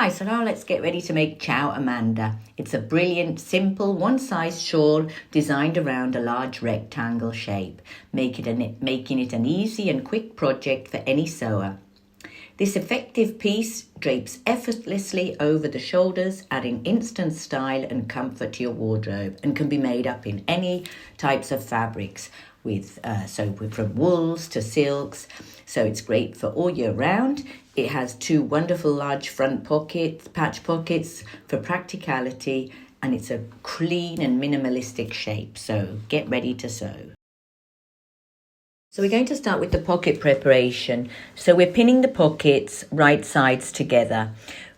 Hi, so now let's get ready to make Ciao Amanda. It's a brilliant, simple, one-size shawl designed around a large rectangle shape, making it an easy and quick project for any sewer. This effective piece drapes effortlessly over the shoulders, adding instant style and comfort to your wardrobe, and can be made up in any types of fabrics, from wools to silks. So it's great for all year round. It has two wonderful large front patch pockets for practicality, and it's a clean and minimalistic shape. So get ready to sew. So we're going to start with the pocket preparation. So we're pinning the pockets right sides together.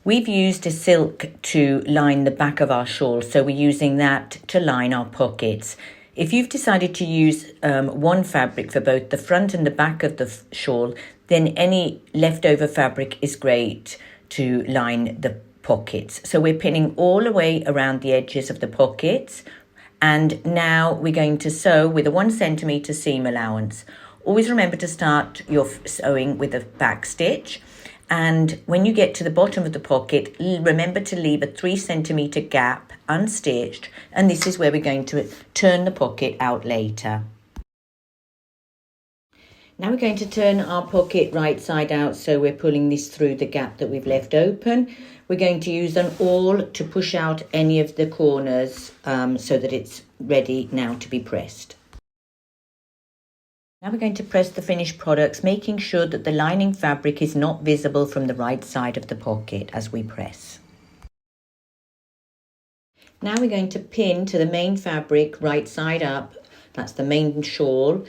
We've used a silk to line the back of our shawl, so we're using that to line our pockets. If you've decided to use one fabric for both the front and the back of the shawl, then any leftover fabric is great to line the pockets. So we're pinning all the way around the edges of the pockets. And now we're going to sew with a 1 centimetre seam allowance. Always remember to start your sewing with a back stitch. And when you get to the bottom of the pocket, remember to leave a 3 centimetre gap unstitched. And this is where we're going to turn the pocket out later. Now we're going to turn our pocket right side out, so we're pulling this through the gap that we've left open. We're going to use an awl to push out any of the corners so that it's ready now to be pressed. Now we're going to press the finished products, making sure that the lining fabric is not visible from the right side of the pocket as we press. Now we're going to pin to the main fabric right side up. That's the main shawl.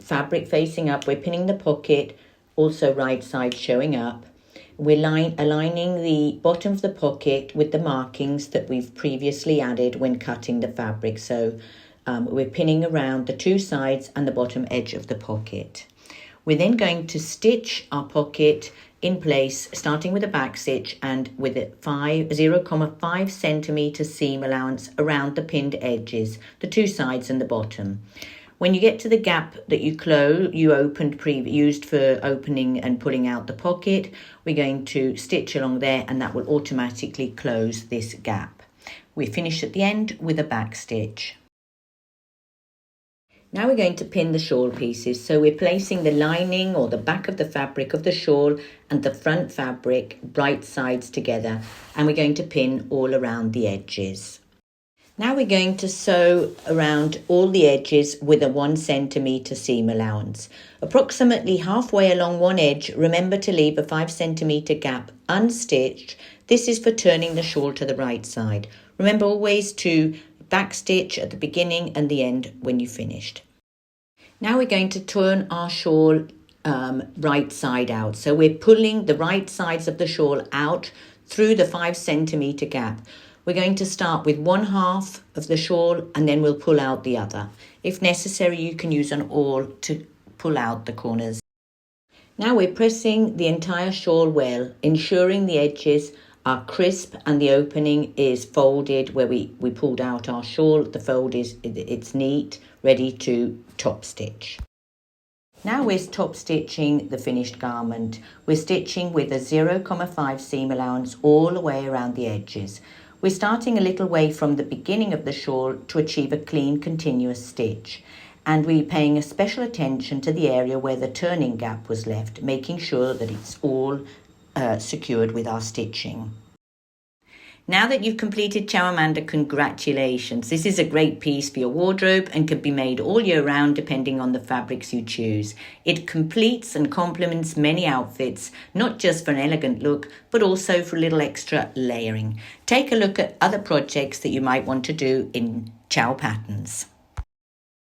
Fabric facing up, we're pinning the pocket, also right side showing up. We're aligning the bottom of the pocket with the markings that we've previously added when cutting the fabric. So we're pinning around the two sides and the bottom edge of the pocket. We're then going to stitch our pocket in place, starting with a back stitch and with a 0.5 centimetre seam allowance around the pinned edges, the two sides and the bottom. When you get to the gap that you used for opening and pulling out the pocket, we're going to stitch along there, and that will automatically close this gap. We finish at the end with a back stitch. Now we're going to pin the shawl pieces. So we're placing the lining or the back of the fabric of the shawl and the front fabric right sides together, and we're going to pin all around the edges. Now we're going to sew around all the edges with a 1 centimetre seam allowance. Approximately halfway along one edge, remember to leave a 5 centimetre gap unstitched. This is for turning the shawl to the right side. Remember always to backstitch at the beginning and the end when you've finished. Now we're going to turn our shawl right side out. So we're pulling the right sides of the shawl out through the 5 centimetre gap. We're going to start with one half of the shawl and then we'll pull out the other. If necessary, you can use an awl to pull out the corners. Now we're pressing the entire shawl well, ensuring the edges are crisp and the opening is folded where we pulled out our shawl. The fold it's neat, ready to top stitch. Now we're top stitching the finished garment. We're stitching with a 0.5 seam allowance all the way around the edges. We're starting a little way from the beginning of the shawl to achieve a clean continuous stitch, and we're paying a special attention to the area where the turning gap was left, making sure that it's all secured with our stitching. Now that you've completed Ciao Amanda, congratulations. This is a great piece for your wardrobe and can be made all year round depending on the fabrics you choose. It completes and complements many outfits, not just for an elegant look, but also for a little extra layering. Take a look at other projects that you might want to do in Ciao patterns.